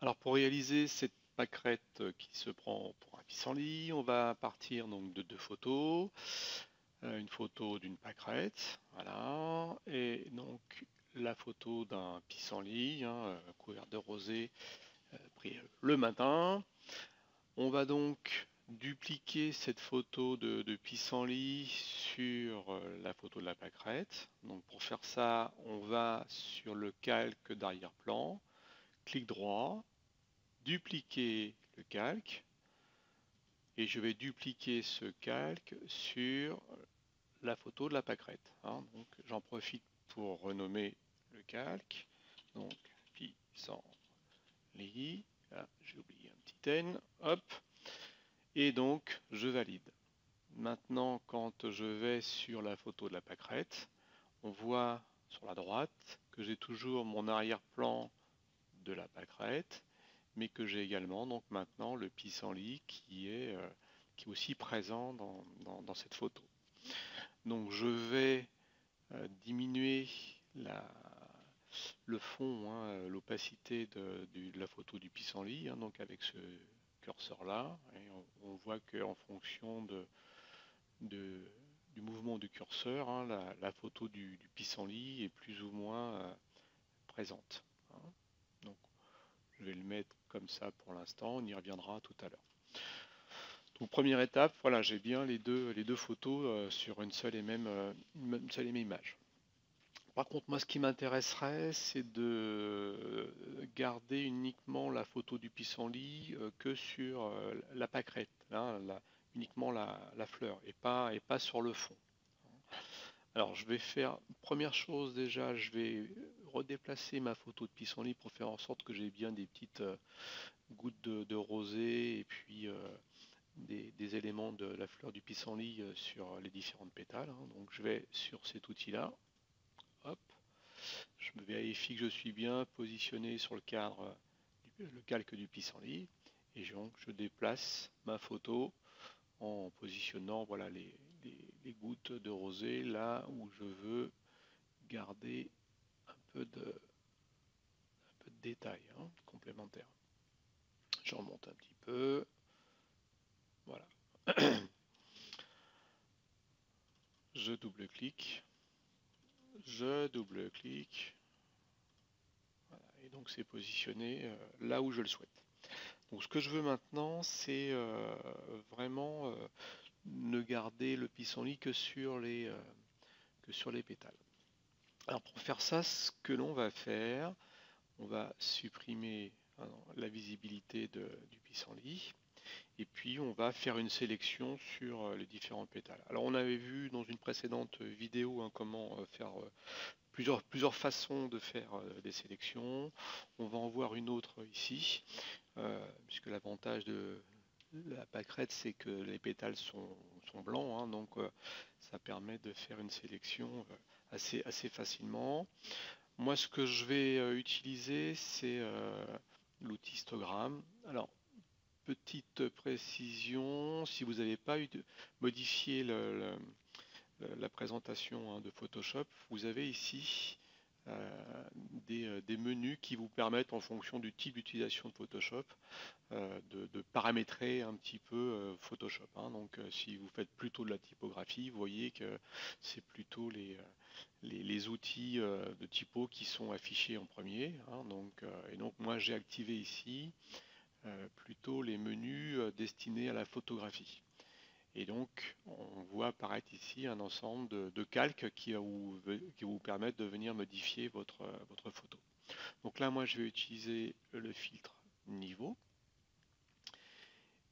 Alors pour réaliser cette pâquerette qui se prend pour un pissenlit, on va partir donc de deux photos. Une photo d'une pâquerette, voilà, et donc la photo d'un pissenlit couvert de rosée pris le matin. On va donc dupliquer cette photo de pissenlit sur la photo de la pâquerette. Donc pour faire ça, on va sur le calque d'arrière-plan, clic droit, dupliquer le calque, et je vais dupliquer ce calque sur la photo de la pâquerette, hein. Donc j'en profite pour renommer le calque. Donc pissenlit, ah, j'ai oublié un petit n, hop, et donc je valide. Maintenant, quand je vais sur la photo de la pâquerette, on voit sur la droite que j'ai toujours mon arrière-plan de la pâquerette, mais que j'ai également donc maintenant le pissenlit qui est aussi présent dans cette photo. Donc je vais diminuer la, le fond, hein, l'opacité de la photo du pissenlit, hein, donc avec ce curseur là, et on voit qu'en fonction de, du mouvement du curseur, hein, la photo du pissenlit est plus ou moins présente, hein. Donc je vais le mettre comme ça pour l'instant, on y reviendra tout à l'heure. Donc première étape, voilà, j'ai bien les deux photos sur une seule et même image. Par contre, moi, ce qui m'intéresserait, c'est de garder uniquement la photo du pissenlit que sur la pâquerette, hein, uniquement la fleur, et pas sur le fond. Alors, je vais faire, première chose déjà, je vais redéplacer ma photo de pissenlit pour faire en sorte que j'ai bien des petites gouttes de rosée et puis des éléments de la fleur du pissenlit sur les différentes pétales, hein. Donc, je vais sur cet outil-là, hop. Je me vérifie que je suis bien positionné sur le calque du pissenlit, et donc je déplace ma photo en positionnant voilà, les gouttes de rosée là où je veux garder un peu de détail, hein, complémentaire. Je remonte un petit peu, voilà. Je double-clique, voilà, et donc c'est positionné là où je le souhaite. Donc ce que je veux maintenant, c'est vraiment ne garder le pissenlit que sur les pétales. Alors pour faire ça, ce que l'on va faire, on va supprimer la visibilité du pissenlit, et puis on va faire une sélection sur les différents pétales. Alors on avait vu dans une précédente vidéo, hein, comment faire plusieurs façons de faire des sélections. On va en voir une autre ici, puisque l'avantage de la pâquerette, c'est que les pétales sont blancs, hein, donc ça permet de faire une sélection assez facilement. Moi, ce que je vais utiliser, c'est l'outil histogramme. Alors, petite précision, si vous n'avez pas modifié la présentation, hein, de Photoshop, vous avez ici des menus qui vous permettent, en fonction du type d'utilisation de Photoshop, de paramétrer un petit peu Photoshop, hein. Donc si vous faites plutôt de la typographie, vous voyez que c'est plutôt les outils de typo qui sont affichés en premier, hein. Et donc moi j'ai activé ici plutôt les menus destinés à la photographie. Et donc on voit apparaître ici un ensemble de calques qui vous permettent de venir modifier votre photo. Donc là moi je vais utiliser le filtre niveau,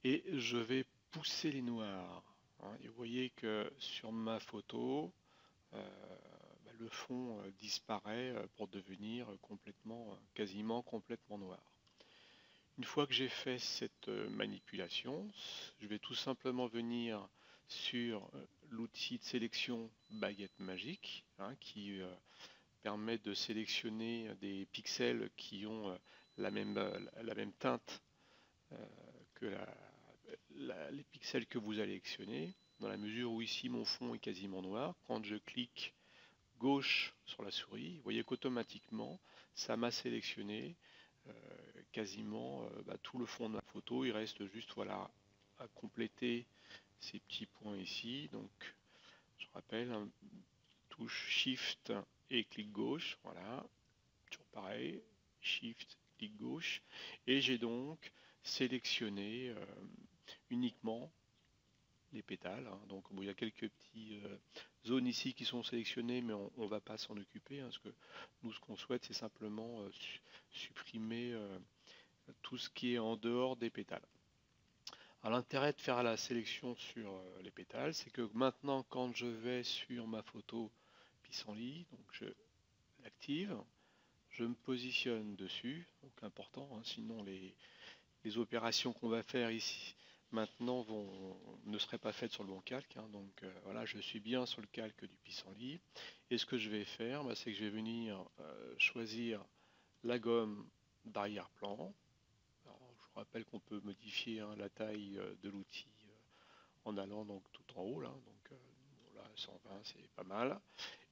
et je vais pousser les noirs, hein. Et vous voyez que sur ma photo, euh, le fond disparaît pour devenir quasiment complètement noir. Une fois que j'ai fait cette manipulation, je vais tout simplement venir sur l'outil de sélection baguette magique, hein, qui permet de sélectionner des pixels qui ont la même teinte euh, que les pixels que vous allez sélectionner, dans la mesure où ici mon fond est quasiment noir. Quand je clique gauche sur la souris, vous voyez qu'automatiquement ça m'a sélectionné quasiment tout le fond de la photo. Il reste juste voilà, à compléter ces petits points ici. Donc je rappelle, hein, touche Shift et clic gauche, voilà, toujours pareil, Shift, clic gauche, et j'ai donc sélectionné uniquement les pétales, hein. Donc bon, il y a quelques petites zones ici qui sont sélectionnées, mais on ne va pas s'en occuper, hein, parce que nous ce qu'on souhaite c'est simplement supprimer tout ce qui est en dehors des pétales. Alors l'intérêt de faire la sélection sur les pétales, c'est que maintenant quand je vais sur ma photo pissenlit, donc je l'active, je me positionne dessus, donc important, hein, sinon les opérations qu'on va faire ici maintenant ne seraient pas faites sur le bon calque, hein. Donc voilà, je suis bien sur le calque du pissenlit, et ce que je vais faire, c'est que je vais venir choisir la gomme d'arrière-plan. Alors, je vous rappelle qu'on peut modifier, hein, la taille de l'outil en allant donc tout en haut là, donc bon, là 120 c'est pas mal,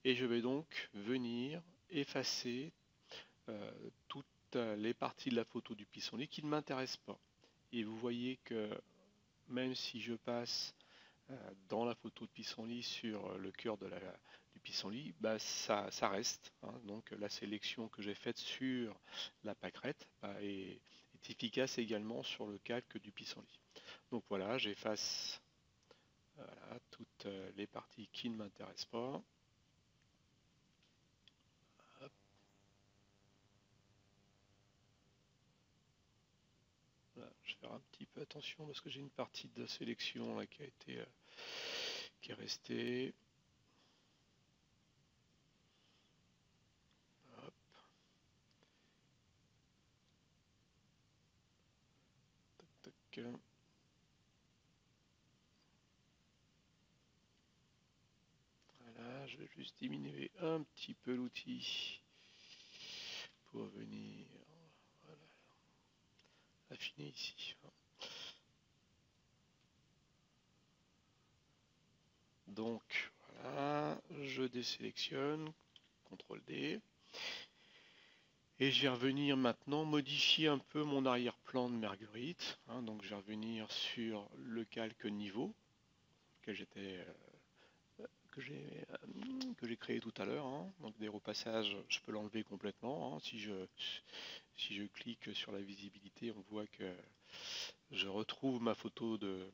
et je vais donc venir effacer toutes les parties de la photo du pissenlit qui ne m'intéressent pas. Et vous voyez que même si je passe dans la photo de pissenlit sur le cœur du pissenlit, ça reste, hein. Donc la sélection que j'ai faite sur la pâquerette est efficace également sur le calque du pissenlit. Donc voilà, j'efface voilà, toutes les parties qui ne m'intéressent pas. Hop. Voilà, je vais faire un petit peu attention parce que j'ai une partie de sélection là, qui est restée. Hop. Tac, tac. Voilà, je vais juste diminuer un petit peu l'outil pour venir voilà, affiner ici. Donc voilà, je désélectionne, CTRL D, et je vais revenir maintenant modifier un peu mon arrière-plan de Marguerite, hein. Donc je vais revenir sur le calque niveau que j'ai créé tout à l'heure, hein. Donc des repassages, je peux l'enlever complètement, hein. Si je clique sur la visibilité, on voit que je retrouve ma photo de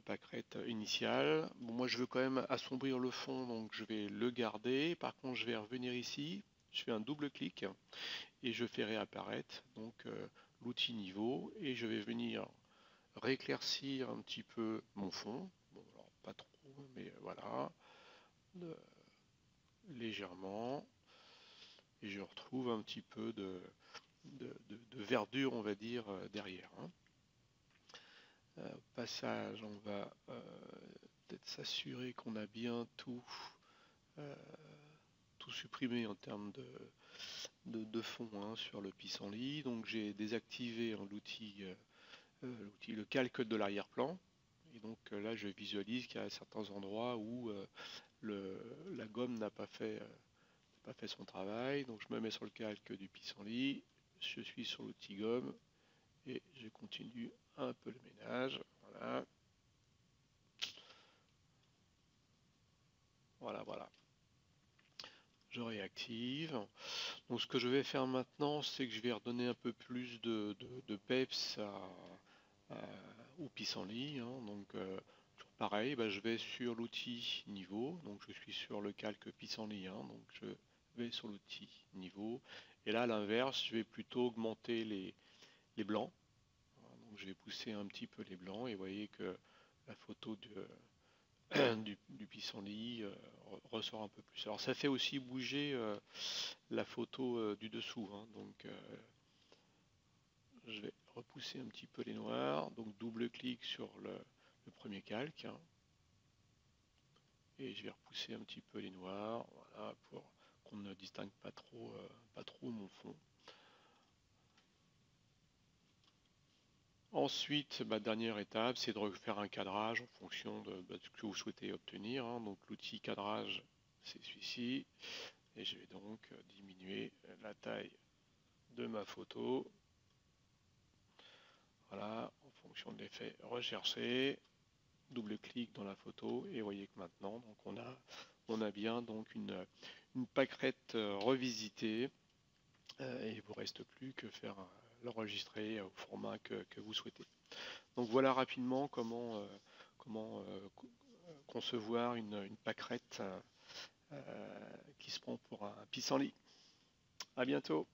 pâquerette initiale. Bon, moi je veux quand même assombrir le fond, donc je vais le garder. Par contre, je vais revenir ici, je fais un double clic et je fais réapparaître donc l'outil niveau, et je vais venir rééclaircir un petit peu mon fond. Bon, alors pas trop, mais voilà, légèrement, et je retrouve un petit peu de verdure, on va dire, derrière, hein. Au passage, on va peut-être s'assurer qu'on a bien euh, tout supprimé en termes de fond, hein, sur le pissenlit. Donc j'ai désactivé, hein, le calque de l'arrière-plan. Et donc là, je visualise qu'il y a certains endroits où la gomme n'a pas fait son travail. Donc je me mets sur le calque du pissenlit, je suis sur l'outil gomme et je continue un peu le ménage. Voilà, voilà, voilà. Je réactive. Donc ce que je vais faire maintenant, c'est que je vais redonner un peu plus de peps au pissenlit, hein. Donc toujours pareil, je vais sur l'outil niveau, donc je suis sur le calque pissenlit, hein. Donc je vais sur l'outil niveau, et là à l'inverse, je vais plutôt augmenter les blancs. Donc je vais pousser un petit peu les blancs, et vous voyez que la photo du pissenlit ressort un peu plus. Alors ça fait aussi bouger la photo du dessous, hein. Donc je vais repousser un petit peu les noirs, donc double clic sur le premier calque, hein, et je vais repousser un petit peu les noirs, voilà, pour qu'on ne distingue pas trop mon fond. Ensuite, ma dernière étape, c'est de refaire un cadrage en fonction de ce que vous souhaitez obtenir, hein. Donc l'outil cadrage, c'est celui-ci, et je vais donc diminuer la taille de ma photo. Voilà, en fonction de l'effet recherché, double-clic dans la photo et vous voyez que maintenant donc on a bien donc une pâquerette revisitée et il ne vous reste plus que faire l'enregistrer au format que vous souhaitez. Donc voilà rapidement comment concevoir une pâquerette qui se prend pour un pissenlit. À bientôt.